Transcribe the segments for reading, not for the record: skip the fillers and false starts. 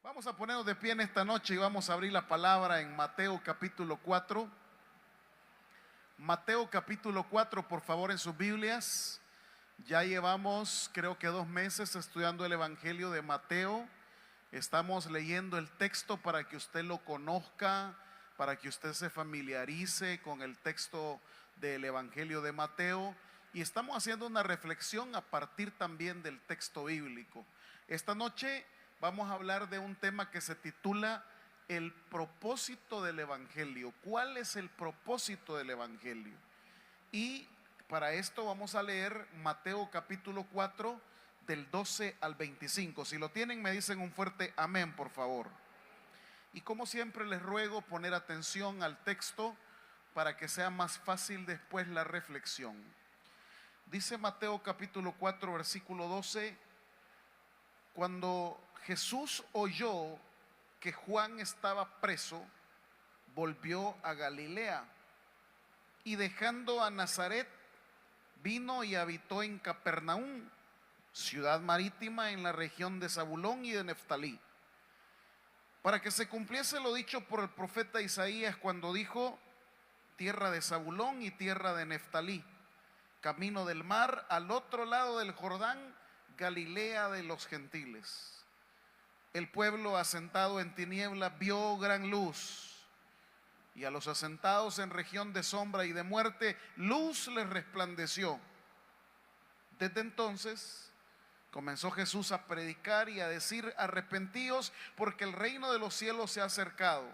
Vamos a ponernos de pie en esta noche y vamos a abrir la palabra en Mateo capítulo 4. Mateo capítulo 4, por favor, en sus Biblias. Ya llevamos, creo que 2 meses estudiando el Evangelio de Mateo. Estamos leyendo el texto para que usted lo conozca, para que usted se familiarice con el texto del Evangelio de Mateo. Y estamos haciendo una reflexión a partir también del texto bíblico. Esta noche vamos a hablar de un tema que se titula el propósito del Evangelio. ¿Cuál es el propósito del Evangelio? Y para esto vamos a leer Mateo capítulo 4 del 12 al 25. Si lo tienen, me dicen un fuerte amén, por favor. Y como siempre les ruego poner atención al texto para que sea más fácil después la reflexión. Dice Mateo capítulo 4 versículo 12: cuando Jesús oyó que Juan estaba preso, volvió a Galilea y dejando a Nazaret, vino y habitó en Capernaum, ciudad marítima en la región de Zabulón y de Neftalí, para que se cumpliese lo dicho por el profeta Isaías cuando dijo: tierra de Zabulón y tierra de Neftalí, camino del mar, al otro lado del Jordán, Galilea de los gentiles. El pueblo asentado en tinieblas vio gran luz, y a los asentados en región de sombra y de muerte, luz les resplandeció. Desde entonces comenzó Jesús a predicar y a decir: arrepentíos, porque el reino de los cielos se ha acercado.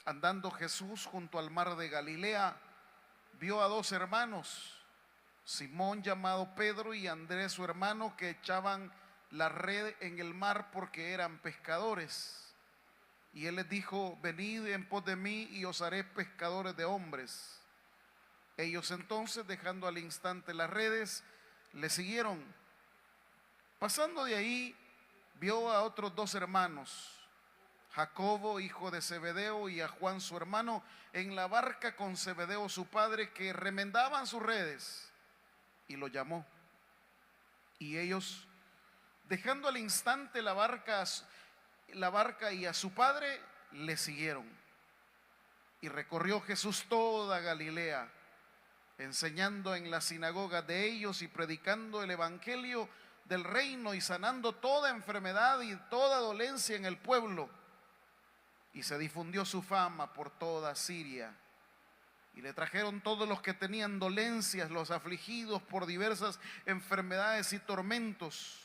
Andando Jesús junto al mar de Galilea, vio a 2 hermanos, Simón llamado Pedro y Andrés su hermano, que echaban la red en el mar porque eran pescadores. Y él les dijo: venid en pos de mí y os haré pescadores de hombres. Ellos entonces, dejando al instante las redes, le siguieron. Pasando de ahí, vio a otros 2 hermanos, Jacobo hijo de Zebedeo y a Juan su hermano, en la barca con Zebedeo su padre, que remendaban sus redes, y lo llamó. Y ellos, dejando al instante la barca y a su padre, le siguieron. Y recorrió Jesús toda Galilea, enseñando en las sinagogas de ellos y predicando el evangelio del reino y sanando toda enfermedad y toda dolencia en el pueblo. Y se difundió su fama por toda Siria. Y le trajeron todos los que tenían dolencias, los afligidos por diversas enfermedades y tormentos,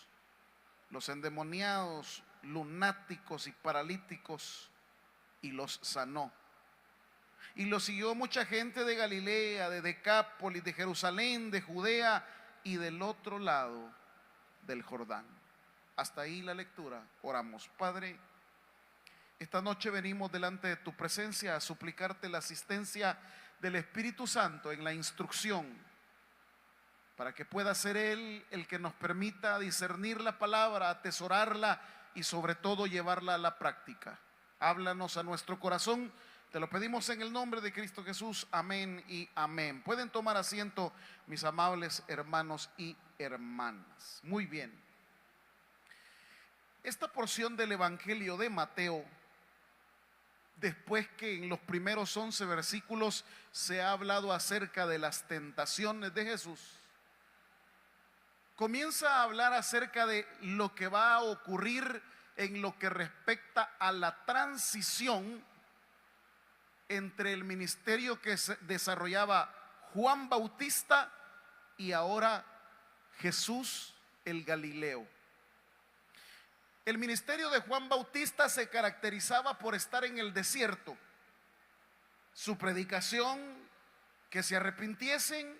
los endemoniados, lunáticos y paralíticos, y los sanó. Y lo siguió mucha gente de Galilea, de Decápolis, de Jerusalén, de Judea y del otro lado del Jordán. Hasta ahí la lectura. Oramos. Padre, esta noche venimos delante de tu presencia a suplicarte la asistencia del Espíritu Santo en la instrucción, para que pueda ser Él el que nos permita discernir la palabra, atesorarla y sobre todo llevarla a la práctica. Háblanos a nuestro corazón, te lo pedimos en el nombre de Cristo Jesús, amén y amén. Pueden tomar asiento, mis amables hermanos y hermanas. Muy bien. Esta porción del Evangelio de Mateo, después que en los primeros 11 versículos se ha hablado acerca de las tentaciones de Jesús, comienza a hablar acerca de lo que va a ocurrir en lo que respecta a la transición entre el ministerio que desarrollaba Juan Bautista y ahora Jesús el Galileo. El ministerio de Juan Bautista se caracterizaba por estar en el desierto. Su predicación, que se arrepintiesen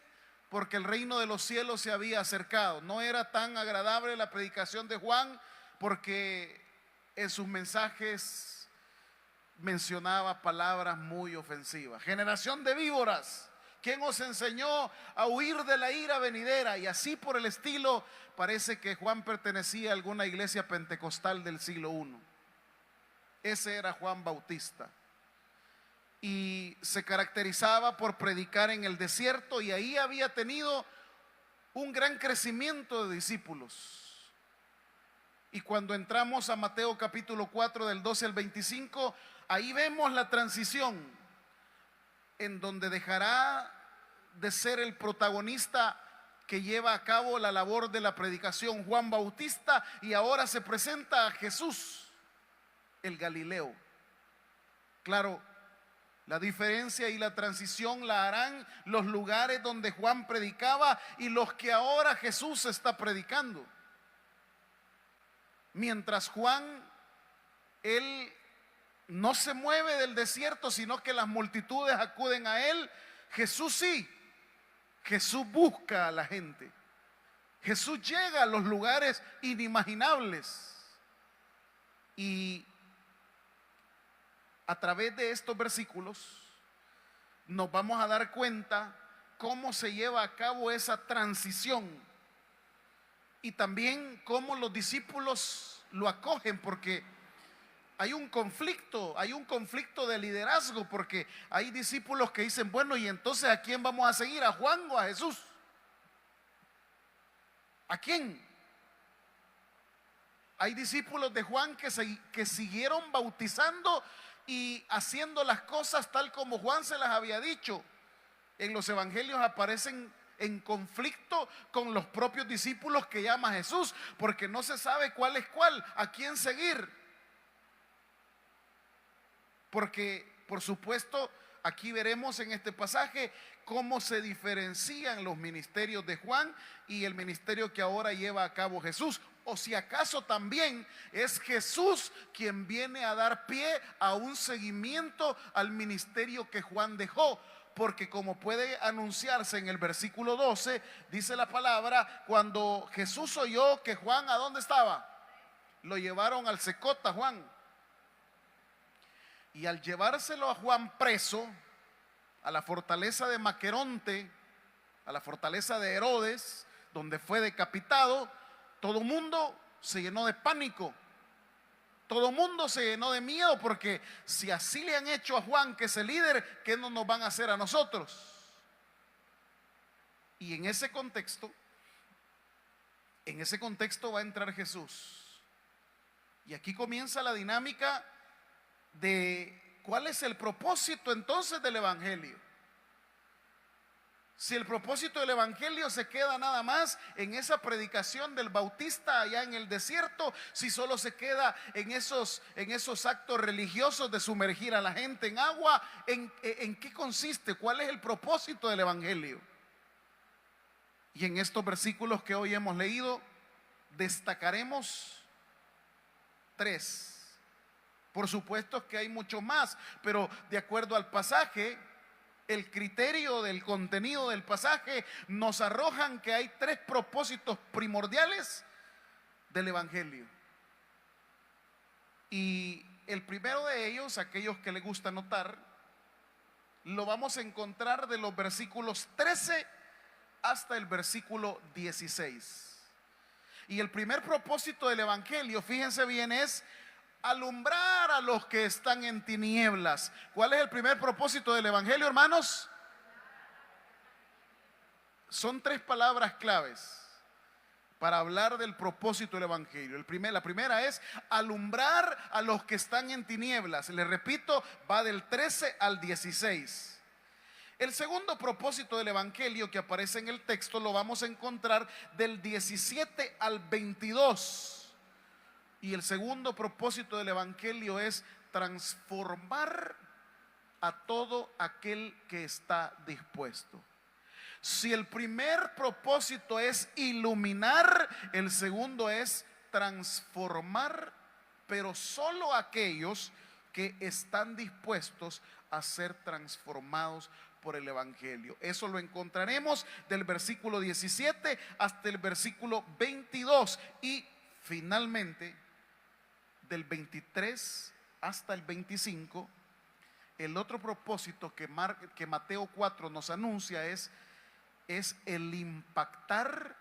porque el reino de los cielos se había acercado. No era tan agradable la predicación de Juan porque en sus mensajes mencionaba palabras muy ofensivas. Generación de víboras, ¿quién os enseñó a huir de la ira venidera? Y así por el estilo. Parece que Juan pertenecía a alguna iglesia pentecostal del siglo I. Ese era Juan Bautista. Y se caracterizaba por predicar en el desierto, y ahí había tenido un gran crecimiento de discípulos. Y cuando entramos a Mateo capítulo 4 del 12 al 25, ahí vemos la transición en donde dejará de ser el protagonista que lleva a cabo la labor de la predicación Juan Bautista, y ahora se presenta a Jesús, el Galileo. Claro, la diferencia y la transición la harán los lugares donde Juan predicaba y los que ahora Jesús está predicando. Mientras Juan, él no se mueve del desierto, sino que las multitudes acuden a él, Jesús sí. Jesús busca a la gente. Jesús llega a los lugares inimaginables. Y a través de estos versículos nos vamos a dar cuenta cómo se lleva a cabo esa transición y también cómo los discípulos lo acogen, porque hay un conflicto de liderazgo, porque hay discípulos que dicen, bueno, y entonces ¿a quién vamos a seguir? ¿A Juan o a Jesús? ¿A quién? Hay discípulos de Juan que siguieron bautizando y haciendo las cosas tal como Juan se las había dicho. En los evangelios aparecen en conflicto con los propios discípulos que llama Jesús, porque no se sabe cuál es cuál, a quién seguir. Porque, por supuesto, aquí veremos en este pasaje cómo se diferencian los ministerios de Juan y el ministerio que ahora lleva a cabo Jesús. O si acaso también es Jesús quien viene a dar pie a un seguimiento al ministerio que Juan dejó. Porque como puede anunciarse en el versículo 12, dice la palabra, cuando Jesús oyó que Juan, ¿a dónde estaba? Lo llevaron al Secota, Juan. Y al llevárselo a Juan preso, a la fortaleza de Maqueronte, a la fortaleza de Herodes, donde fue decapitado, todo mundo se llenó de pánico. Todo mundo se llenó de miedo, porque si así le han hecho a Juan, que es el líder, ¿qué no nos van a hacer a nosotros? Y en ese contexto va a entrar Jesús. Y aquí comienza la dinámica de cuál es el propósito entonces del evangelio. Si el propósito del evangelio se queda nada más en esa predicación del Bautista allá en el desierto, si solo se queda en esos actos religiosos de sumergir a la gente en agua, ¿en qué consiste? ¿Cuál es el propósito del evangelio? Y en estos versículos que hoy hemos leído destacaremos 3. Por supuesto que hay mucho más, pero de acuerdo al pasaje, el criterio del contenido del pasaje nos arrojan que hay 3 propósitos primordiales del evangelio. Y el primero de ellos, aquellos que les gusta anotar, lo vamos a encontrar de los versículos 13 hasta el versículo 16. Y el primer propósito del evangelio, fíjense bien, es alumbrar a los que están en tinieblas. ¿Cuál es el primer propósito del evangelio, hermanos? Son 3 palabras claves para hablar del propósito del evangelio. La primera es alumbrar a los que están en tinieblas. Les repito, va del 13 al 16. El segundo propósito del evangelio que aparece en el texto lo vamos a encontrar del 17 al 22. Y el segundo propósito del evangelio es transformar a todo aquel que está dispuesto. Si el primer propósito es iluminar, el segundo es transformar, pero solo aquellos que están dispuestos a ser transformados por el evangelio. Eso lo encontraremos del versículo 17 hasta el versículo 22 y finalmente del 23 hasta el 25. El otro propósito que Mateo 4 nos anuncia es el impactar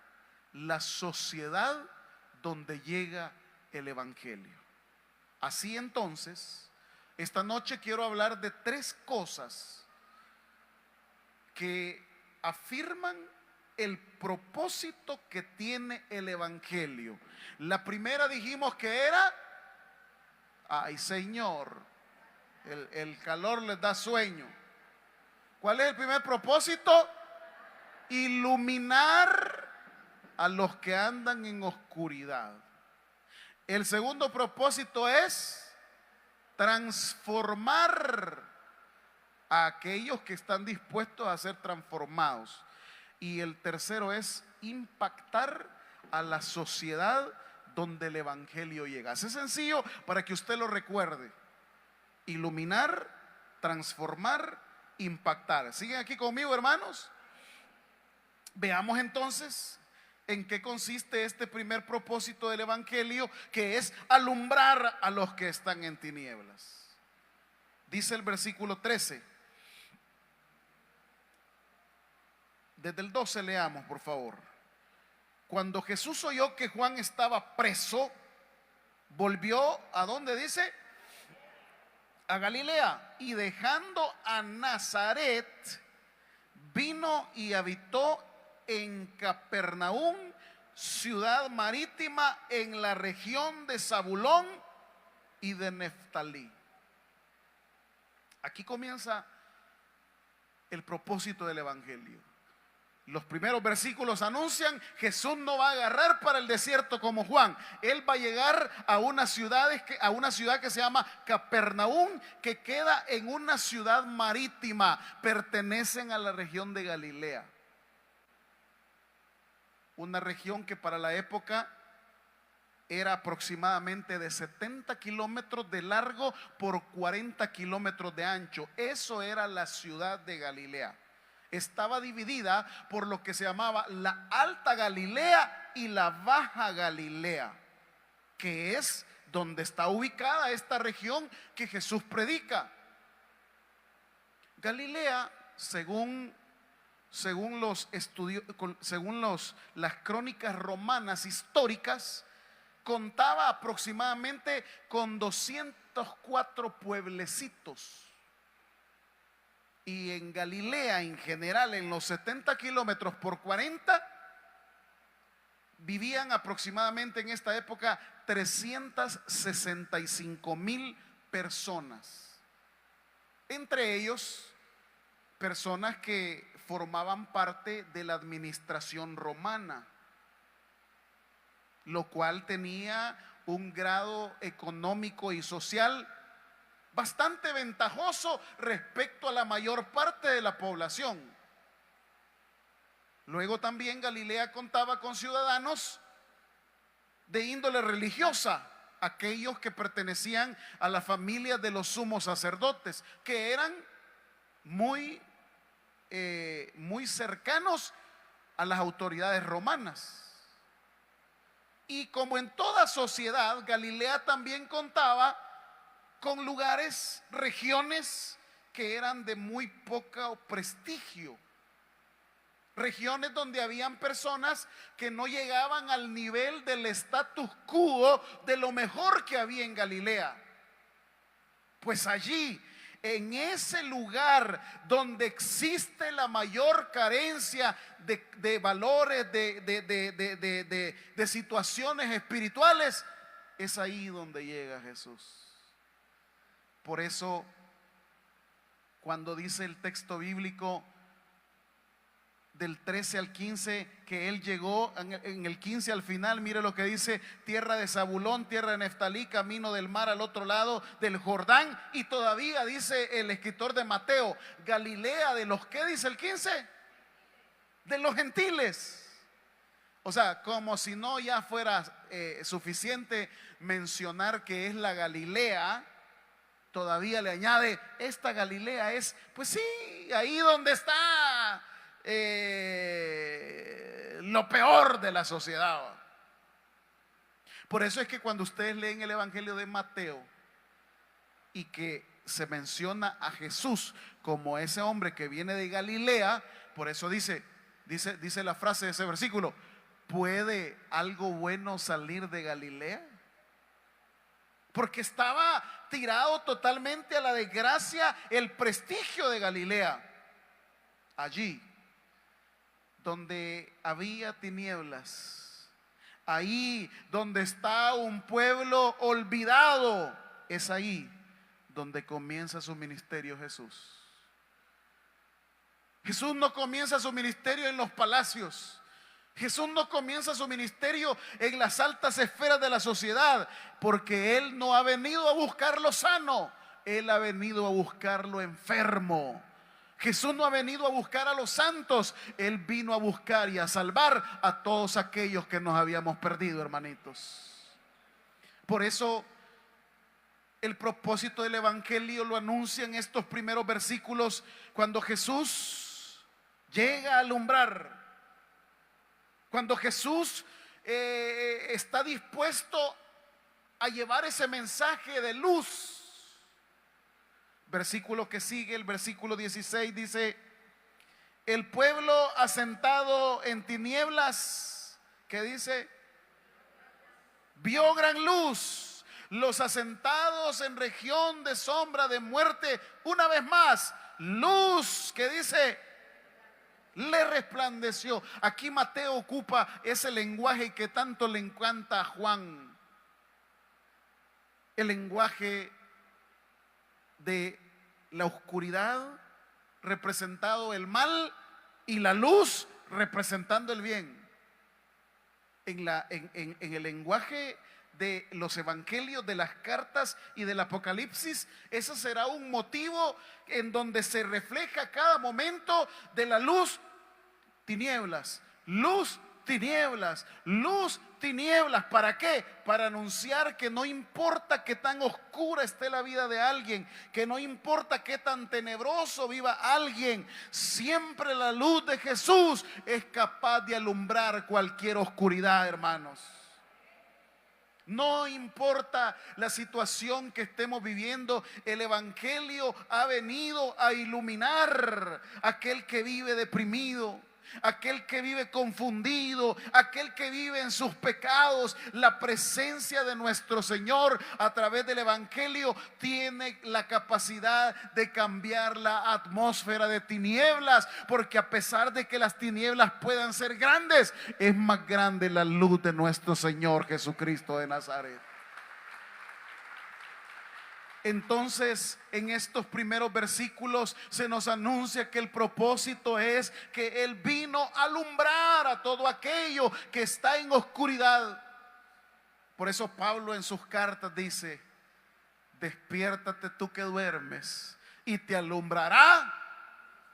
la sociedad donde llega el evangelio. Así entonces, esta noche quiero hablar de 3 cosas que afirman el propósito que tiene el Evangelio. La primera dijimos que era, ay Señor, el calor les da sueño. ¿Cuál es el primer propósito? Iluminar a los que andan en oscuridad. El segundo propósito es transformar a aquellos que están dispuestos a ser transformados. Y el tercero es impactar a la sociedad donde el Evangelio llega. Es sencillo para que usted lo recuerde: iluminar, transformar, impactar. ¿Siguen aquí conmigo, hermanos? Veamos entonces en qué consiste este primer propósito del Evangelio, que es alumbrar a los que están en tinieblas. Dice el versículo 13. Desde el 12 leamos, por favor. Cuando Jesús oyó que Juan estaba preso, volvió, ¿a dónde dice? A Galilea. Y dejando a Nazaret, vino y habitó en Capernaum, ciudad marítima en la región de Zabulón y de Neftalí. Aquí comienza el propósito del Evangelio. Los primeros versículos anuncian: Jesús no va a agarrar para el desierto como Juan. Él va a llegar a una ciudad que se llama Capernaum, que queda en una ciudad marítima. Pertenecen a la región de Galilea. Una región que para la época era aproximadamente de 70 kilómetros de largo por 40 kilómetros de ancho. Eso era la ciudad de Galilea. Estaba dividida por lo que se llamaba la Alta Galilea y la Baja Galilea, que es donde está ubicada esta región que Jesús predica. Galilea, según los estudios, según las crónicas romanas históricas, contaba aproximadamente con 204 pueblecitos. Y en Galilea en general, en los 70 kilómetros por 40, vivían aproximadamente en esta época 365,000 personas. Entre ellos, personas que formaban parte de la administración romana, lo cual tenía un grado económico y social bastante ventajoso respecto a la mayor parte de la población. Luego también Galilea contaba con ciudadanos de índole religiosa, aquellos que pertenecían a la familia de los sumos sacerdotes, que eran muy cercanos a las autoridades romanas. Y como en toda sociedad, Galilea también contaba con lugares, regiones que eran de muy poco prestigio, regiones donde habían personas que no llegaban al nivel del status quo de lo mejor que había en Galilea. Pues allí, en ese lugar donde existe la mayor carencia de valores, de situaciones espirituales, es ahí donde llega Jesús. Por eso, cuando dice el texto bíblico del 13 al 15 que él llegó, en el 15 al final, mire lo que dice: tierra de Zabulón, tierra de Neftalí, camino del mar al otro lado del Jordán. Y todavía dice el escritor de Mateo: Galilea de los, ¿qué dice el 15? De los gentiles. O sea, como si no ya fuera suficiente mencionar que es la Galilea, todavía le añade: esta Galilea es, pues sí, ahí donde está lo peor de la sociedad. Por eso es que cuando ustedes leen el Evangelio de Mateo y que se menciona a Jesús como ese hombre que viene de Galilea, por eso dice la frase de ese versículo: ¿puede algo bueno salir de Galilea? Porque estaba tirado totalmente a la desgracia el prestigio de Galilea. Allí donde había tinieblas, ahí donde está un pueblo olvidado, es ahí donde comienza su ministerio Jesús. Jesús no comienza su ministerio en los palacios. Jesús no comienza su ministerio en las altas esferas de la sociedad, porque Él no ha venido a buscar lo sano, Él ha venido a buscar lo enfermo. Jesús no ha venido a buscar a los santos, Él vino a buscar y a salvar a todos aquellos que nos habíamos perdido, hermanitos. Por eso el propósito del evangelio lo anuncia en estos primeros versículos, cuando Jesús llega a alumbrar, cuando Jesús está dispuesto a llevar ese mensaje de luz. Versículo que sigue, el versículo 16 dice: el pueblo asentado en tinieblas, ¿qué dice? Vio gran luz. Los asentados en región de sombra de muerte, una vez más, luz, ¿qué dice? Le resplandeció. Aquí Mateo ocupa ese lenguaje que tanto le encanta a Juan, el lenguaje de la oscuridad representado el mal y la luz representando el bien. En el lenguaje de los evangelios, de las cartas y del Apocalipsis, ese será un motivo en donde se refleja cada momento de la luz, tinieblas, luz, tinieblas, luz, tinieblas. ¿Para qué? Para anunciar que no importa qué tan oscura esté la vida de alguien, que no importa qué tan tenebroso viva alguien, siempre la luz de Jesús es capaz de alumbrar cualquier oscuridad, hermanos. No importa la situación que estemos viviendo, el evangelio ha venido a iluminar a aquel que vive deprimido, aquel que vive confundido, aquel que vive en sus pecados. La presencia de nuestro Señor a través del evangelio tiene la capacidad de cambiar la atmósfera de tinieblas, porque a pesar de que las tinieblas puedan ser grandes, es más grande la luz de nuestro Señor Jesucristo de Nazaret. Entonces, en estos primeros versículos se nos anuncia que el propósito es que Él vino a alumbrar a todo aquello que está en oscuridad. Por eso Pablo en sus cartas dice: despiértate tú que duermes y te alumbrará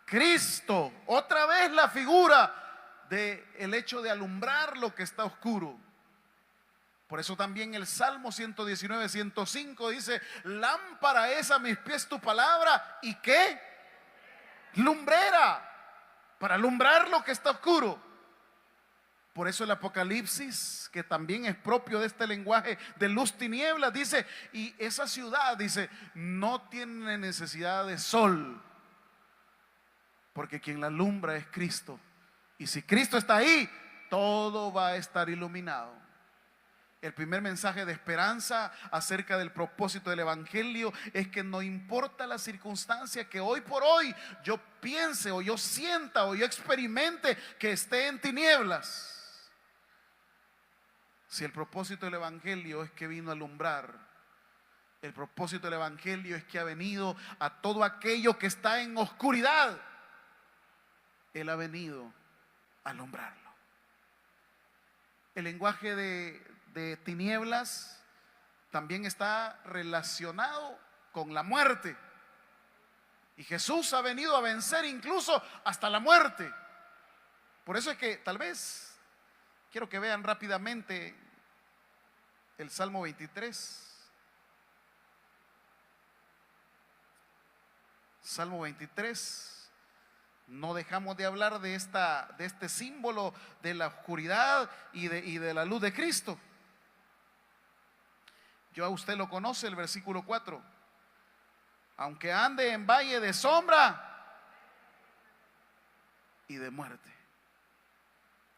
Cristo. Otra vez la figura del hecho de alumbrar lo que está oscuro. Por eso también el Salmo 119, 105 dice: lámpara es a mis pies tu palabra. ¿Y qué? Lumbrera, para alumbrar lo que está oscuro. Por eso el Apocalipsis, que también es propio de este lenguaje de luz tinieblas, dice: y esa ciudad, dice, no tiene necesidad de sol, porque quien la alumbra es Cristo. Y si Cristo está ahí, todo va a estar iluminado. El primer mensaje de esperanza acerca del propósito del evangelio es que no importa la circunstancia que hoy por hoy yo piense o yo sienta o yo experimente que esté en tinieblas, si el propósito del evangelio es que vino a alumbrar, el propósito del evangelio es que ha venido a todo aquello que está en oscuridad, Él ha venido a alumbrarlo. El lenguaje de tinieblas también está relacionado con la muerte, y Jesús ha venido a vencer incluso hasta la muerte. Por eso es que tal vez quiero que vean rápidamente el Salmo 23. Salmo 23. No dejamos de hablar de este símbolo de la oscuridad y de la luz de Cristo. Yo a usted lo conoce, el versículo 4. Aunque ande en valle de sombra y de muerte.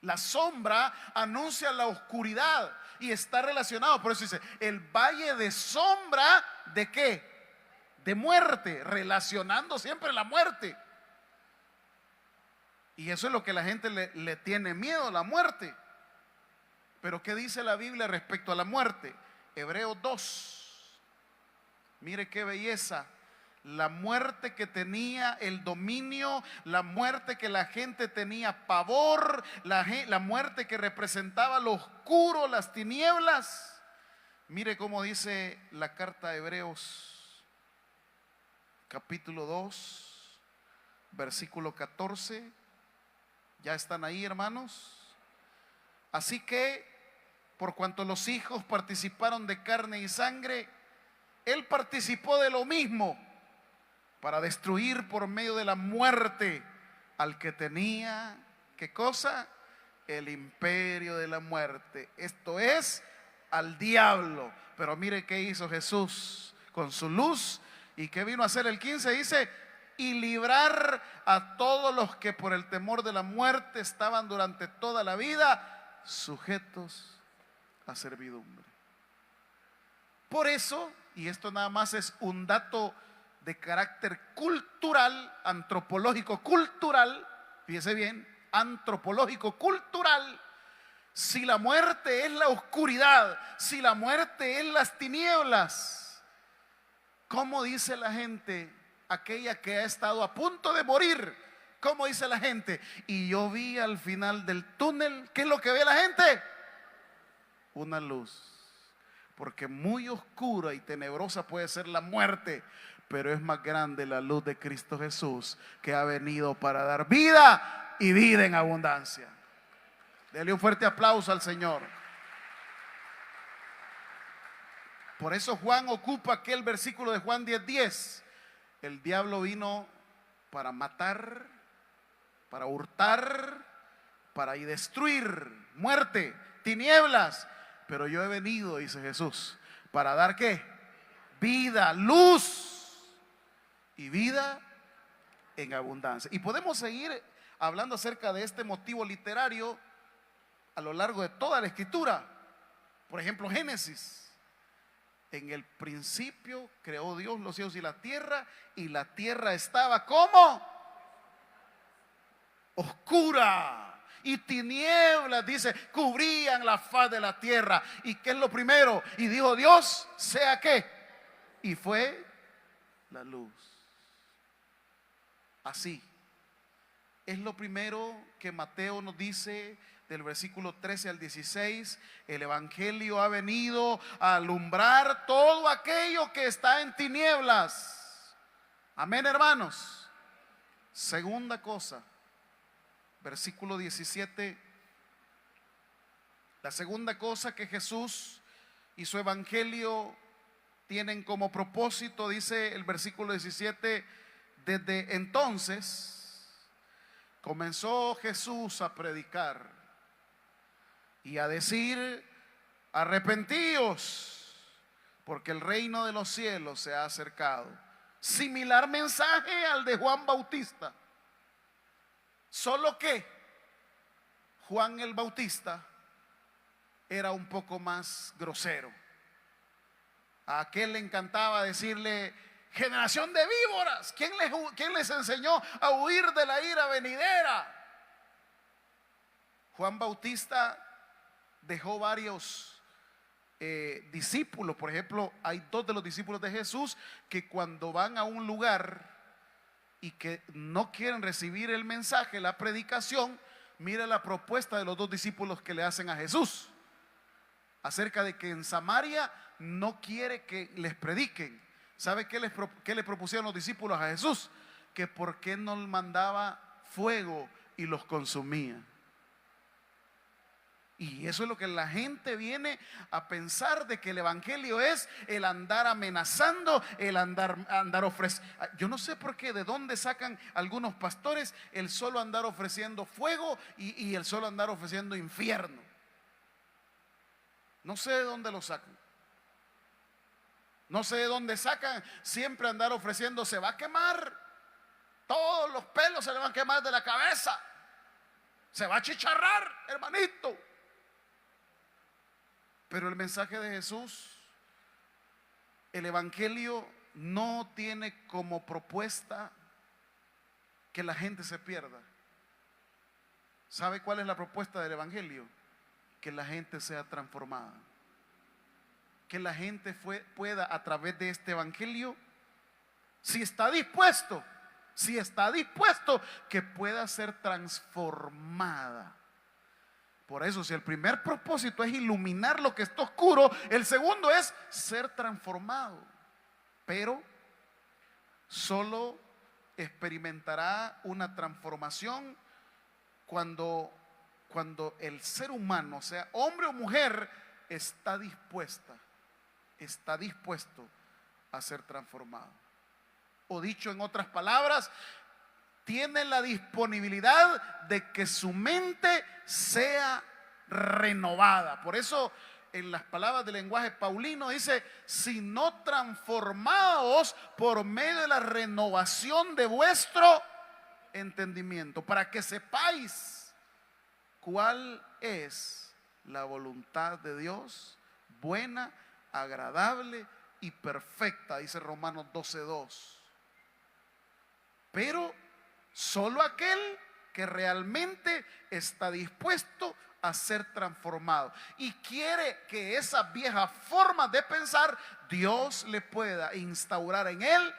La sombra anuncia la oscuridad y está relacionado. Por eso dice: el valle de sombra, ¿de qué? De muerte, relacionando siempre la muerte. Y eso es lo que la gente le tiene miedo, la muerte. Pero ¿qué dice la Biblia respecto a la muerte? Hebreos 2. Mire qué belleza. La muerte que tenía el dominio, la muerte que la gente tenía pavor, la muerte que representaba lo oscuro, las tinieblas. Mire cómo dice la carta de Hebreos, capítulo 2, versículo 14. ¿Ya están ahí, hermanos? Así que, por cuanto los hijos participaron de carne y sangre, él participó de lo mismo, para destruir por medio de la muerte al que tenía, ¿qué cosa? El imperio de la muerte. Esto es, al diablo. Pero mire qué hizo Jesús con su luz. ¿Y qué vino a hacer el 15? Dice, y librar a todos los que por el temor de la muerte estaban durante toda la vida sujetos a servidumbre. Por eso, y esto nada más es un dato de carácter cultural, antropológico cultural, fíjese bien, antropológico cultural, si la muerte es la oscuridad, si la muerte es las tinieblas, ¿cómo dice la gente, aquella que ha estado a punto de morir? ¿Cómo dice la gente? Y yo vi al final del túnel, ¿qué es lo que ve la gente? Una luz. Porque muy oscura y tenebrosa puede ser la muerte, pero es más grande la luz de Cristo Jesús, que ha venido para dar vida y vida en abundancia. Dele un fuerte aplauso al Señor. Por eso Juan ocupa aquel versículo de Juan 10:10. El diablo vino para matar, para hurtar, para destruir, muerte, tinieblas. Pero yo he venido, dice Jesús, para dar ¿qué? Vida, luz y vida en abundancia. Y podemos seguir hablando acerca de este motivo literario a lo largo de toda la escritura. Por ejemplo, Génesis. En el principio creó Dios los cielos y la tierra estaba ¿cómo? Oscura. Y tinieblas, dice, cubrían la faz de la tierra. ¿Y qué es lo primero? Y dijo Dios, ¿sea qué? Y fue la luz. Así. Es lo primero que Mateo nos dice del versículo 13 al 16. El evangelio ha venido a alumbrar todo aquello que está en tinieblas. Amén, hermanos. Segunda cosa, versículo 17. La segunda cosa que Jesús y su evangelio tienen como propósito, dice el versículo 17, desde entonces comenzó Jesús a predicar y a decir, arrepentíos, porque el reino de los cielos se ha acercado. Similar mensaje al de Juan Bautista, solo que Juan el Bautista era un poco más grosero. A aquel le encantaba decirle, generación de víboras, ¿quién les enseñó a huir de la ira venidera? Juan Bautista dejó varios discípulos. Por ejemplo, hay dos de los discípulos de Jesús que cuando van a un lugar y que no quieren recibir el mensaje, la predicación, mira la propuesta de los dos discípulos que le hacen a Jesús acerca de que en Samaria no quiere que les prediquen. ¿Sabe qué le propusieron los discípulos a Jesús? Que por qué no mandaba fuego y los consumía. Y eso es lo que la gente viene a pensar, de que el evangelio es el andar amenazando, el andar ofreciendo. Yo no sé por qué, de dónde sacan algunos pastores el solo andar ofreciendo fuego y el solo andar ofreciendo infierno. No sé de dónde lo sacan. No sé de dónde sacan siempre andar ofreciendo, se va a quemar, todos los pelos se le van a quemar de la cabeza, se va a chicharrar, hermanito. Pero el mensaje de Jesús, el evangelio, no tiene como propuesta que la gente se pierda. ¿Sabe cuál es la propuesta del Evangelio? Que la gente sea transformada. Que la gente pueda a través de este Evangelio, si está dispuesto, que pueda ser transformada. Por eso, si el primer propósito es iluminar lo que está oscuro, el segundo es ser transformado. Pero solo experimentará una transformación cuando el ser humano, sea hombre o mujer, está dispuesto a ser transformado. O dicho en otras palabras, tiene la disponibilidad de que su mente sea renovada. Por eso en las palabras del lenguaje paulino dice: sino transformados por medio de la renovación de vuestro entendimiento, para que sepáis cuál es la voluntad de Dios, buena, agradable y perfecta, dice Romanos 12:2. Pero solo aquel que realmente está dispuesto a ser transformado y quiere que esas viejas formas de pensar, Dios le pueda instaurar en él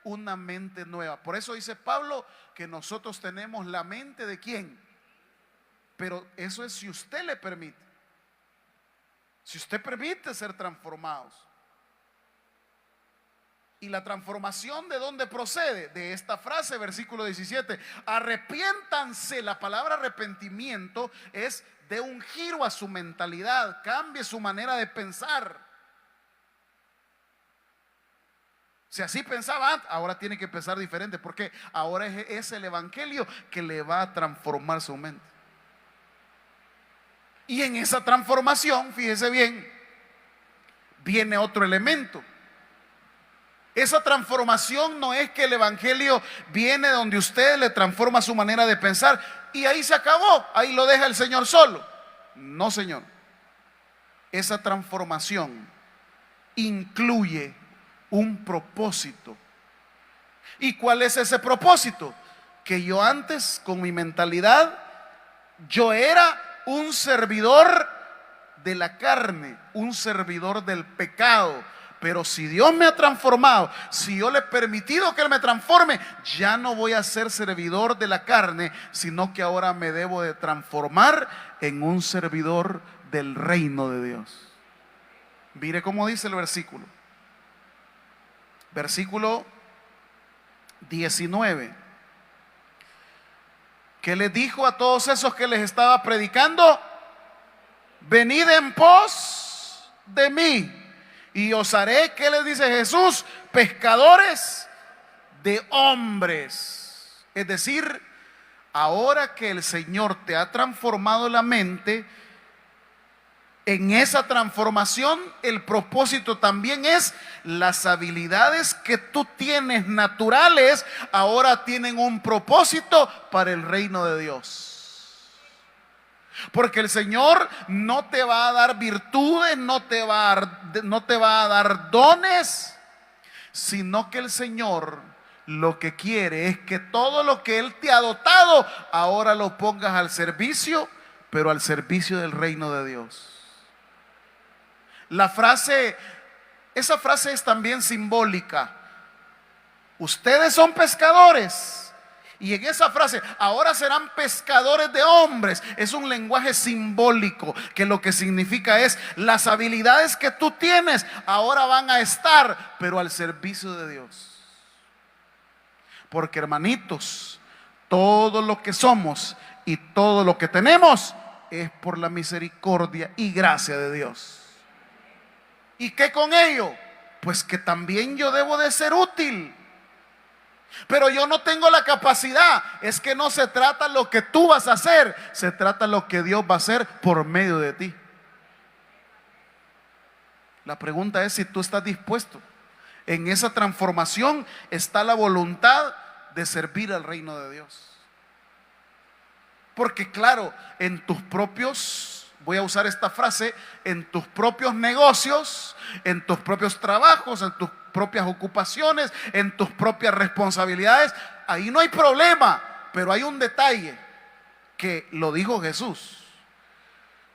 una mente nueva. Por eso dice Pablo que nosotros tenemos la mente de ¿quién? Pero eso es si usted le permite. Si usted permite ser transformados. Y la transformación, ¿de dónde procede? De esta frase, versículo 17: arrepiéntanse. La palabra arrepentimiento es de un giro a su mentalidad, cambie su manera de pensar. Si así pensaba antes, ahora tiene que pensar diferente, porque ahora es el Evangelio que le va a transformar su mente. Y en esa transformación, fíjese bien, viene otro elemento. Esa transformación no es que el Evangelio viene donde usted le transforma su manera de pensar y ahí se acabó, ahí lo deja el Señor solo. No, Señor. Esa transformación incluye un propósito. ¿Y cuál es ese propósito? Que yo antes, con mi mentalidad, yo era un servidor de la carne, un servidor del pecado. Pero si Dios me ha transformado, si yo le he permitido que Él me transforme, ya no voy a ser servidor de la carne, sino que ahora me debo de transformar en un servidor del reino de Dios. Mire cómo dice el versículo. Versículo 19. ¿Qué les dijo a todos esos que les estaba predicando? Venid en pos de mí y os haré, ¿qué les dice Jesús? Pescadores de hombres. Es decir, ahora que el Señor te ha transformado la mente, en esa transformación el propósito también es las habilidades que tú tienes naturales, ahora tienen un propósito para el reino de Dios. Porque el Señor no te va a dar virtudes, no te va a dar dones, sino que el Señor lo que quiere es que todo lo que Él te ha dotado, ahora lo pongas al servicio, pero al servicio del reino de Dios. Esa frase es también simbólica. Ustedes son pescadores. Y en esa frase, ahora serán pescadores de hombres, es un lenguaje simbólico que lo que significa es las habilidades que tú tienes ahora van a estar, pero al servicio de Dios. Porque, hermanitos, todo lo que somos y todo lo que tenemos es por la misericordia y gracia de Dios. ¿Y qué con ello? Pues que también yo debo de ser útil. Pero yo no tengo la capacidad. Es que no se trata lo que tú vas a hacer, se trata lo que Dios va a hacer por medio de ti. La pregunta es si tú estás dispuesto. En esa transformación está la voluntad de servir al reino de Dios. Porque claro, en tus propios, voy a usar esta frase, en tus propios negocios, en tus propios trabajos, en tus propias ocupaciones, en tus propias responsabilidades, ahí no hay problema, pero hay un detalle, que lo dijo Jesús.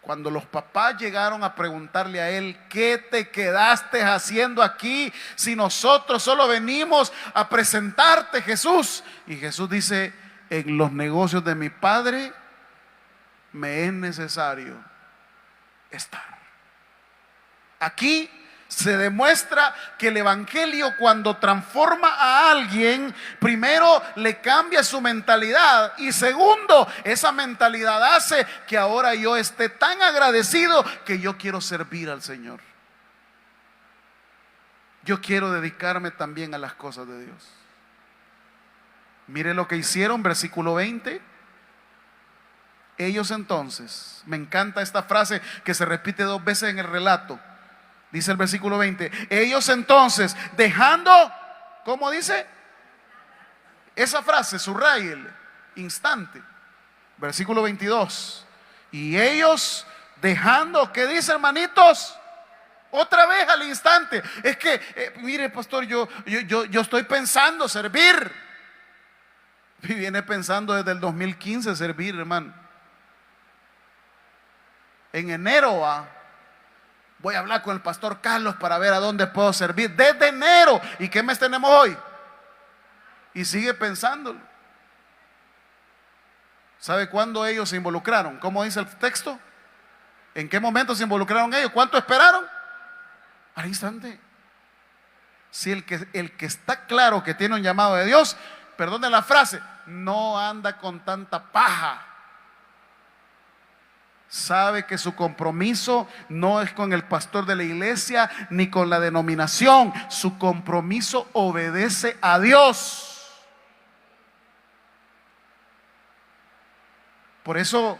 Cuando los papás llegaron a preguntarle a él: ¿qué te quedaste haciendo aquí si nosotros solo venimos a presentarte, Jesús? Y Jesús dice: en los negocios de mi Padre me es necesario estar. Aquí se demuestra que el evangelio, cuando transforma a alguien, primero le cambia su mentalidad, y segundo, esa mentalidad hace que ahora yo esté tan agradecido que yo quiero servir al Señor. Yo quiero dedicarme también a las cosas de Dios. Mire lo que hicieron, versículo 20. Ellos entonces, me encanta esta frase que se repite 2 veces en el relato. Dice el versículo 20: ellos entonces, dejando, ¿cómo dice? Esa frase, subrayele, instante. Versículo 22. Y ellos dejando, ¿qué dice, hermanitos? Otra vez al instante. Es que, mire, pastor, yo estoy pensando servir. Y viene pensando desde el 2015 servir, hermano. En enero voy a hablar con el pastor Carlos para ver a dónde puedo servir. Desde enero. ¿Y qué mes tenemos hoy? Y sigue pensándolo. ¿Sabe cuándo ellos se involucraron? ¿Cómo dice el texto? ¿En qué momento se involucraron ellos? ¿Cuánto esperaron? Al instante. Si el que está claro que tiene un llamado de Dios, perdone la frase, no anda con tanta paja. Sabe que su compromiso no es con el pastor de la iglesia ni con la denominación. Su compromiso obedece a Dios. Por eso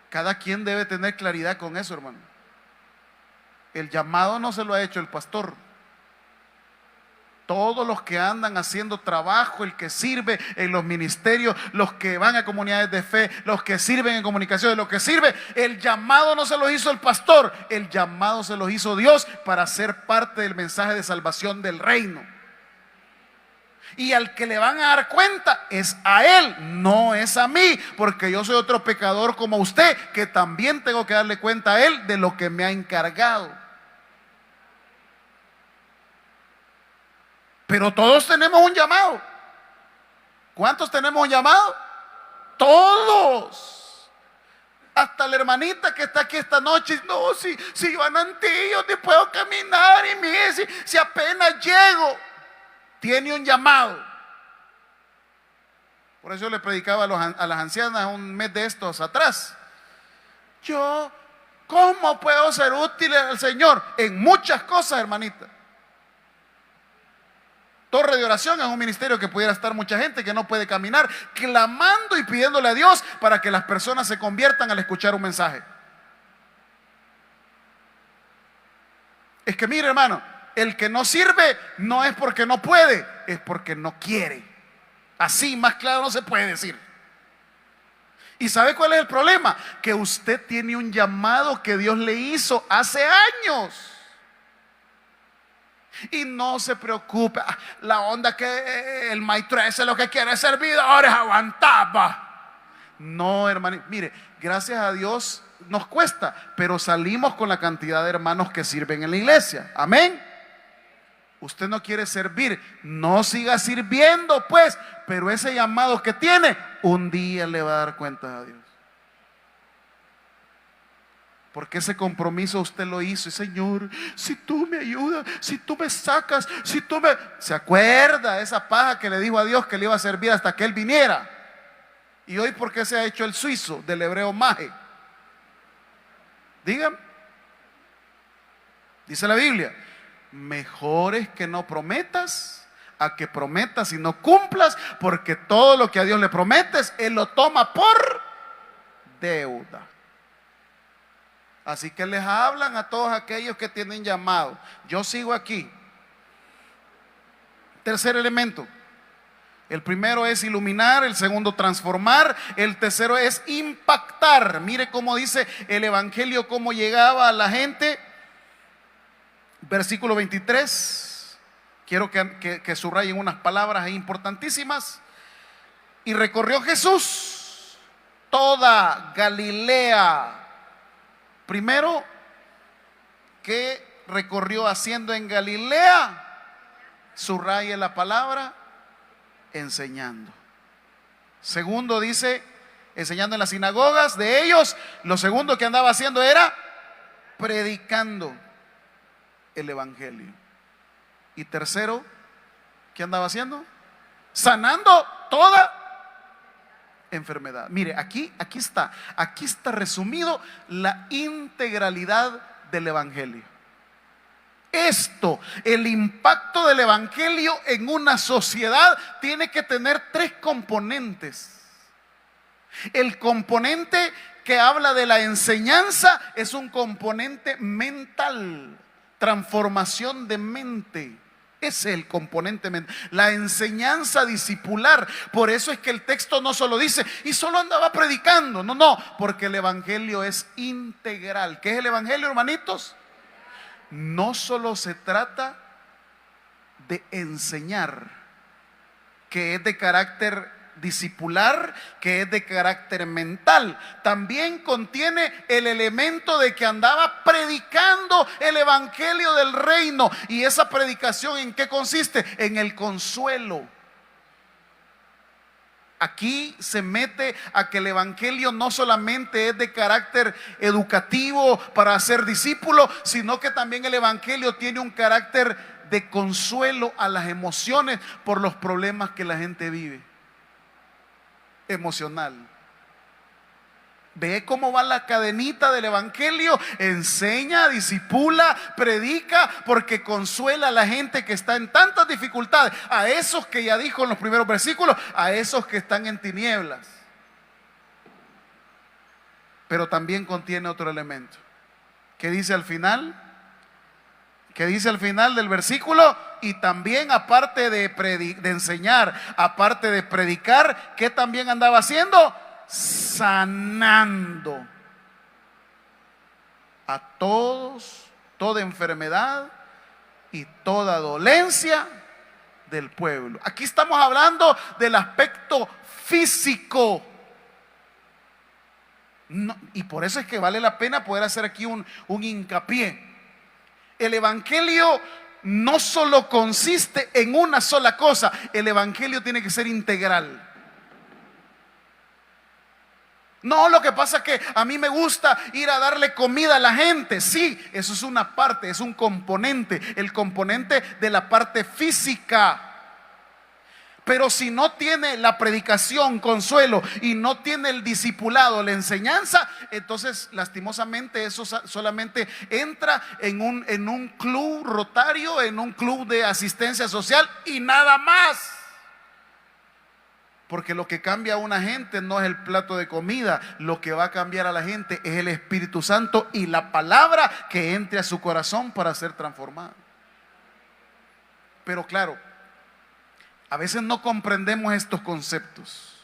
cada quien debe tener claridad con eso, hermano. El llamado no se lo ha hecho el pastor. Todos los que andan haciendo trabajo, el que sirve en los ministerios, los que van a comunidades de fe, los que sirven en comunicaciones, los que sirven, el llamado no se lo hizo el pastor, el llamado se lo hizo Dios para ser parte del mensaje de salvación del reino. Y al que le van a dar cuenta es a él, no es a mí, porque yo soy otro pecador como usted, que también tengo que darle cuenta a él de lo que me ha encargado. Pero todos tenemos un llamado. ¿Cuántos tenemos un llamado? Todos. Hasta la hermanita que está aquí esta noche: no, si yo ando antillo, ni puedo caminar, y mire, si apenas llego. Tiene un llamado. Por eso yo le predicaba a las ancianas un mes de estos atrás. ¿Cómo puedo ser útil al Señor? En muchas cosas, hermanita. Torre de Oración es un ministerio que pudiera estar mucha gente que no puede caminar, clamando y pidiéndole a Dios para que las personas se conviertan al escuchar un mensaje. Es que mire, hermano, el que no sirve no es porque no puede, es porque no quiere. Así más claro no se puede decir. ¿Y sabe cuál es el problema? Que usted tiene un llamado que Dios le hizo hace años. Y no se preocupe, la onda que el maestro ese lo que quiere es servidores, aguantaba. No, hermano, mire, gracias a Dios nos cuesta, pero salimos con la cantidad de hermanos que sirven en la iglesia. Amén. Usted no quiere servir, no siga sirviendo pues, pero ese llamado que tiene, un día le va a dar cuenta a Dios. Porque ese compromiso usted lo hizo. Y Señor, si tú me ayudas, si tú me sacas, si tú me... ¿Se acuerda de esa paja que le dijo a Dios que le iba a servir hasta que Él viniera? Y hoy, ¿por qué se ha hecho el suizo del hebreo maje? Dígame. Dice la Biblia: mejor es que no prometas a que prometas y no cumplas, porque todo lo que a Dios le prometes, Él lo toma por deuda. Así que les hablan a todos aquellos que tienen llamado. Yo sigo aquí. Tercer elemento. El primero es iluminar, el segundo transformar, el tercero es impactar. Mire cómo dice el evangelio, cómo llegaba a la gente. Versículo 23. Quiero que subrayen unas palabras importantísimas. Y recorrió Jesús toda Galilea. Primero, ¿qué recorrió haciendo en Galilea? Subraye la palabra, enseñando. Segundo, dice, enseñando en las sinagogas de ellos. Lo segundo que andaba haciendo era predicando el evangelio. Y tercero, ¿qué andaba haciendo? Sanando toda enfermedad. Mire, aquí está resumido la integralidad del evangelio. El impacto del evangelio en una sociedad tiene que tener tres componentes. El componente que habla de la enseñanza es un componente mental, transformación de mente. Ese es el componente mental, la enseñanza discipular. Por eso es que el texto no solo dice, y solo andaba predicando. No, porque el evangelio es integral. ¿Qué es el evangelio, hermanitos? No solo se trata de enseñar, que es de carácter discipular, que es de carácter mental, también contiene el elemento de que andaba predicando el evangelio del reino. ¿Y esa predicación en qué consiste? En el consuelo. Aquí se mete a que el evangelio no solamente es de carácter educativo para hacer discípulos, sino que también el evangelio tiene un carácter de consuelo a las emociones por los problemas que la gente vive. Emocional. Ve cómo va la cadenita del evangelio. Enseña, discipula, predica, porque consuela a la gente que está en tantas dificultades. A esos que ya dijo en los primeros versículos, a esos que están en tinieblas. Pero también contiene otro elemento. ¿Qué dice al final? ¿Qué dice al final del versículo? Y también, aparte de enseñar, aparte de predicar, ¿qué también andaba haciendo? Sanando a todos, toda enfermedad y toda dolencia del pueblo. Aquí estamos hablando del aspecto físico. No, y por eso es que vale la pena poder hacer aquí un hincapié. El evangelio no solo consiste en una sola cosa, el evangelio tiene que ser integral. No, lo que pasa es que a mí me gusta ir a darle comida a la gente. Sí, eso es una parte, es un componente, el componente de la parte física. Pero si no tiene la predicación, consuelo, y no tiene el discipulado, la enseñanza, entonces lastimosamente eso solamente entra en un club rotario, en un club de asistencia social y nada más. Porque lo que cambia a una gente no es el plato de comida, lo que va a cambiar a la gente es el Espíritu Santo y la palabra que entre a su corazón para ser transformada. Pero claro, a veces no comprendemos estos conceptos.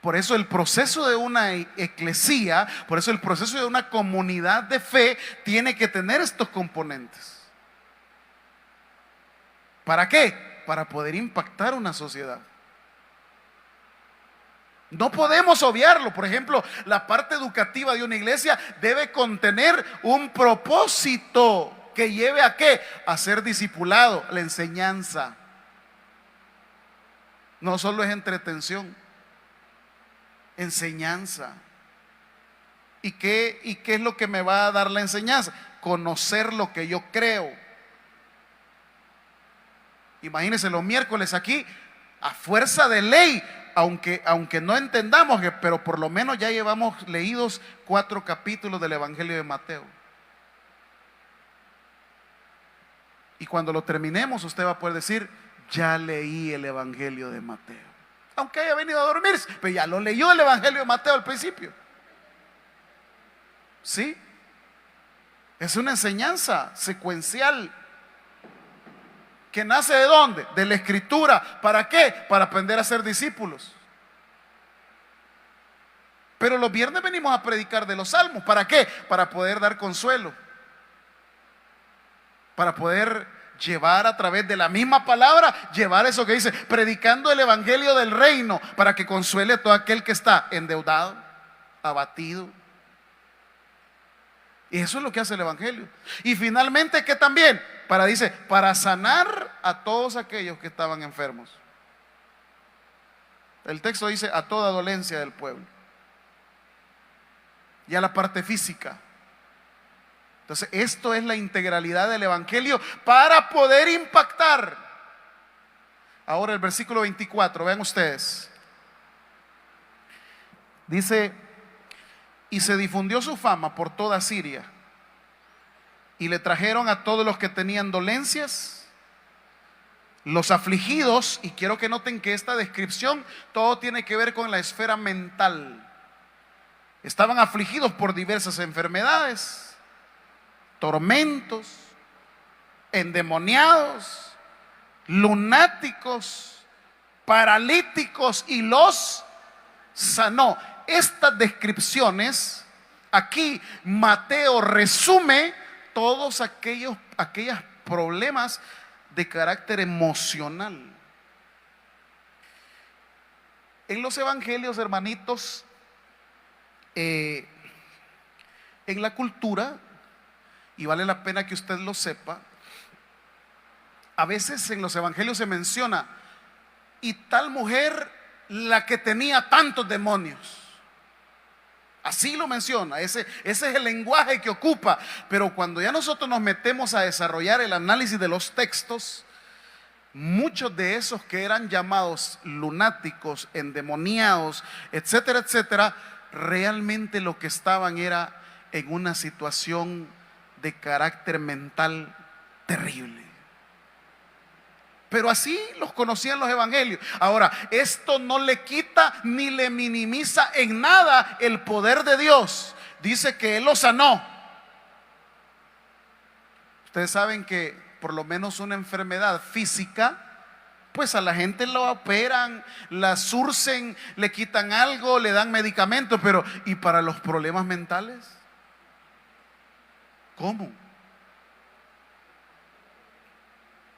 Por eso el proceso de una eclesía, por eso el proceso de una comunidad de fe tiene que tener estos componentes. ¿Para qué? Para poder impactar una sociedad. No podemos obviarlo. Por ejemplo, la parte educativa de una iglesia debe contener un propósito que lleve a ¿qué? A ser discipulado, la enseñanza. No solo es entretención, enseñanza. ¿Y qué es lo que me va a dar la enseñanza? Conocer lo que yo creo. Imagínense los miércoles aquí, a fuerza de ley, aunque no entendamos, pero por lo menos ya llevamos leídos 4 capítulos del Evangelio de Mateo. Y cuando lo terminemos, usted va a poder decir: ya leí el Evangelio de Mateo. Aunque haya venido a dormirse, pero ya lo leyó el Evangelio de Mateo al principio. ¿Sí? Es una enseñanza secuencial que nace ¿de dónde? De la Escritura. ¿Para qué? Para aprender a ser discípulos. Pero los viernes venimos a predicar de los salmos. ¿Para qué? Para poder dar consuelo, para poder llevar a través de la misma palabra, llevar eso que dice, predicando el evangelio del reino, para que consuele a todo aquel que está endeudado, abatido. Y eso es lo que hace el evangelio. Y finalmente, que también, dice, para sanar a todos aquellos que estaban enfermos. El texto dice, a toda dolencia del pueblo. Y a la parte física. Entonces, esto es la integralidad del evangelio para poder impactar. Ahora el versículo 24, vean ustedes. Dice, y se difundió su fama por toda Siria, y le trajeron a todos los que tenían dolencias, los afligidos, y quiero que noten que esta descripción todo tiene que ver con la esfera mental. Estaban afligidos por diversas enfermedades, tormentos, endemoniados, lunáticos, paralíticos, y los sanó. Estas descripciones, aquí Mateo resume todos aquellos problemas de carácter emocional. En los evangelios, hermanitos, en la cultura, y vale la pena que usted lo sepa, a veces en los evangelios se menciona, y tal mujer, la que tenía tantos demonios. Así lo menciona, ese es el lenguaje que ocupa. Pero cuando ya nosotros nos metemos a desarrollar el análisis de los textos, muchos de esos que eran llamados lunáticos, endemoniados, etcétera, etcétera, realmente lo que estaban era en una situación de carácter mental terrible. Pero así los conocían los evangelios. Ahora, esto no le quita ni le minimiza en nada el poder de Dios. Dice que Él los sanó. Ustedes saben que por lo menos una enfermedad física, pues a la gente lo operan, la surcen, le quitan algo, le dan medicamentos, pero ¿y para los problemas mentales? ¿Cómo?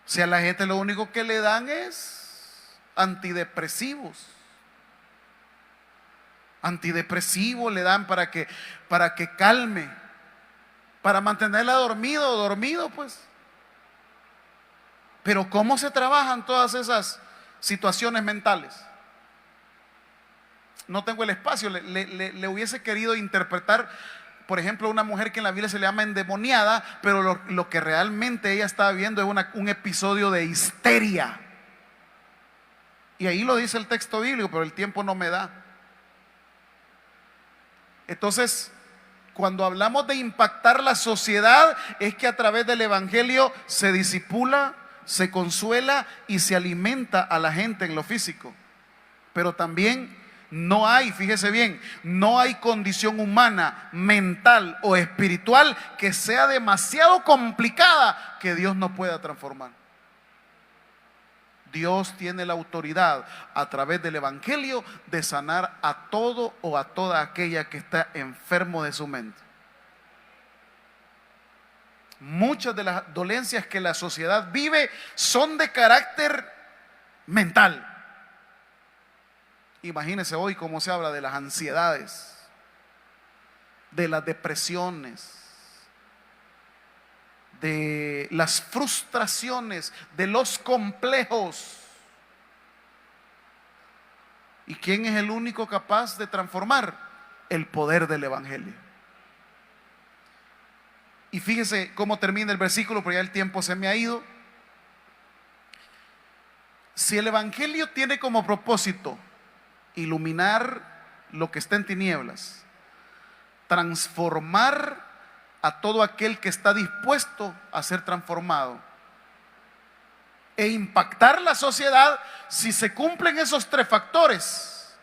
Si a la gente lo único que le dan es antidepresivos. Antidepresivos le dan para que calme, para mantenerla dormido pues. Pero ¿cómo se trabajan todas esas situaciones mentales? No tengo el espacio, le hubiese querido interpretar, por ejemplo, una mujer que en la Biblia se le llama endemoniada, pero lo que realmente ella estaba viendo es un episodio de histeria. Y ahí lo dice el texto bíblico, pero el tiempo no me da. Entonces, cuando hablamos de impactar la sociedad, es que a través del evangelio se disipula, se consuela y se alimenta a la gente en lo físico. Pero también no hay, fíjese bien, no hay condición humana, mental o espiritual que sea demasiado complicada que Dios no pueda transformar. Dios tiene la autoridad a través del evangelio de sanar a todo o a toda aquella que está enfermo de su mente. Muchas de las dolencias que la sociedad vive son de carácter mental. Imagínense hoy cómo se habla de las ansiedades, de las depresiones, de las frustraciones, de los complejos. ¿Y quién es el único capaz de transformar? El poder del evangelio. Y fíjese cómo termina el versículo, porque ya el tiempo se me ha ido. Si el evangelio tiene como propósito iluminar lo que está en tinieblas, transformar a todo aquel que está dispuesto a ser transformado e impactar la sociedad, si se cumplen esos tres factores,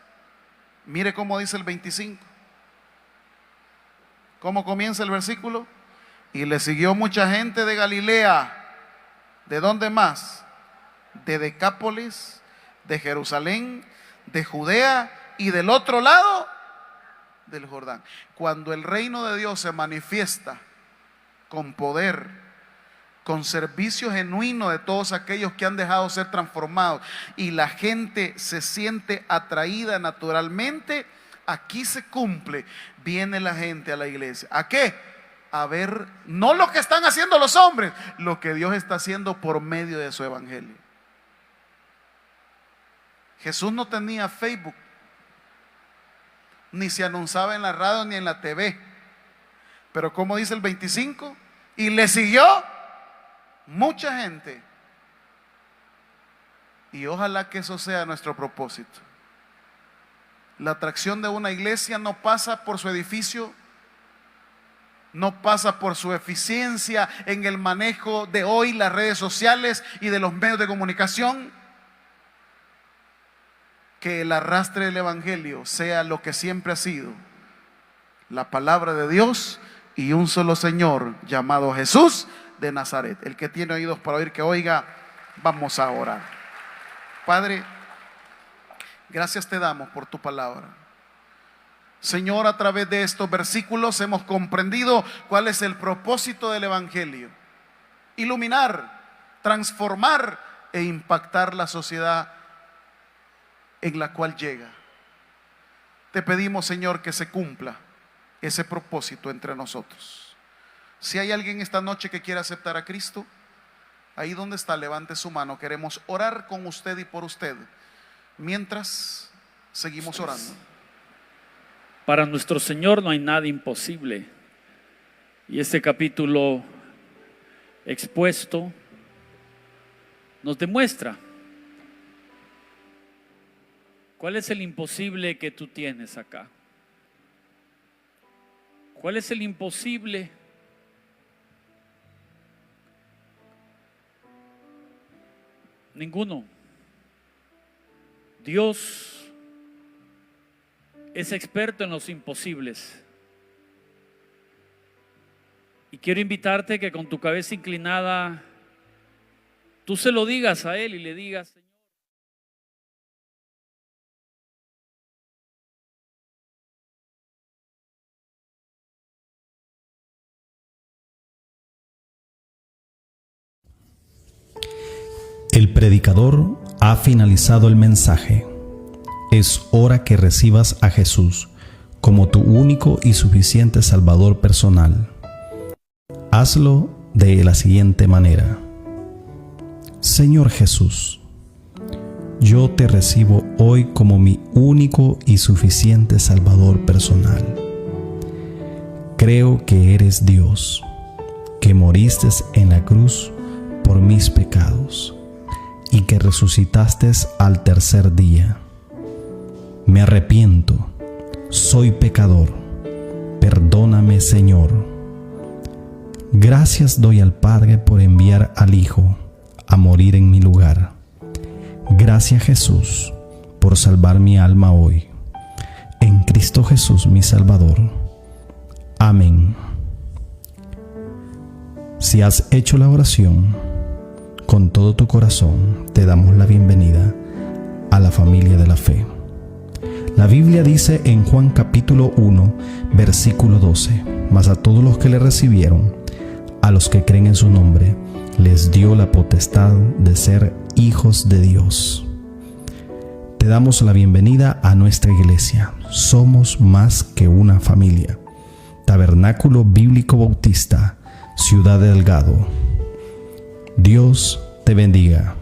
mire cómo dice el 25. ¿Cómo comienza el versículo? Y le siguió mucha gente de Galilea. ¿De dónde más? De Decápolis, de Jerusalén, de Judea y del otro lado del Jordán. Cuando el reino de Dios se manifiesta con poder, con servicio genuino de todos aquellos que han dejado ser transformados, y la gente se siente atraída naturalmente, aquí se cumple. Viene la gente a la iglesia. ¿A qué? A ver, no lo que están haciendo los hombres, lo que Dios está haciendo por medio de su evangelio. Jesús no tenía Facebook, ni se anunciaba en la radio ni en la TV, pero como dice el 25, y le siguió mucha gente. Y ojalá que eso sea nuestro propósito. La atracción de una iglesia no pasa por su edificio, no pasa por su eficiencia en el manejo de hoy las redes sociales y de los medios de comunicación. Que el arrastre del evangelio sea lo que siempre ha sido: la palabra de Dios y un solo Señor llamado Jesús de Nazaret. El que tiene oídos para oír, que oiga. Vamos a orar. Padre, gracias te damos por tu palabra. Señor, a través de estos versículos hemos comprendido cuál es el propósito del evangelio: iluminar, transformar e impactar la sociedad en la cual llega. Te pedimos, Señor, que se cumpla ese propósito entre nosotros. Si hay alguien esta noche que quiera aceptar a Cristo, ahí donde está, levante su mano. Queremos orar con usted y por usted mientras seguimos orando. Para nuestro Señor no hay nada imposible, y este capítulo expuesto nos demuestra cuál es el imposible que tú tienes acá. ¿Cuál es el imposible? Ninguno. Dios es experto en los imposibles. Y quiero invitarte que con tu cabeza inclinada tú se lo digas a Él y le digas: Señor, el predicador ha finalizado el mensaje. Es hora que recibas a Jesús como tu único y suficiente Salvador personal. Hazlo de la siguiente manera: Señor Jesús, yo te recibo hoy como mi único y suficiente Salvador personal. Creo que eres Dios, que moriste en la cruz por mis pecados y que resucitaste al tercer día. Me arrepiento, soy pecador, perdóname, Señor. Gracias doy al Padre por enviar al Hijo a morir en mi lugar. Gracias, Jesús, por salvar mi alma hoy. En Cristo Jesús, mi Salvador. Amén. Si has hecho la oración con todo tu corazón, te damos la bienvenida a la familia de la fe. La Biblia dice en Juan capítulo 1, versículo 12: mas a todos los que le recibieron, a los que creen en su nombre, les dio la potestad de ser hijos de Dios. Te damos la bienvenida a nuestra iglesia. Somos más que una familia. Tabernáculo Bíblico Bautista, Ciudad de Delgado. Dios te bendiga.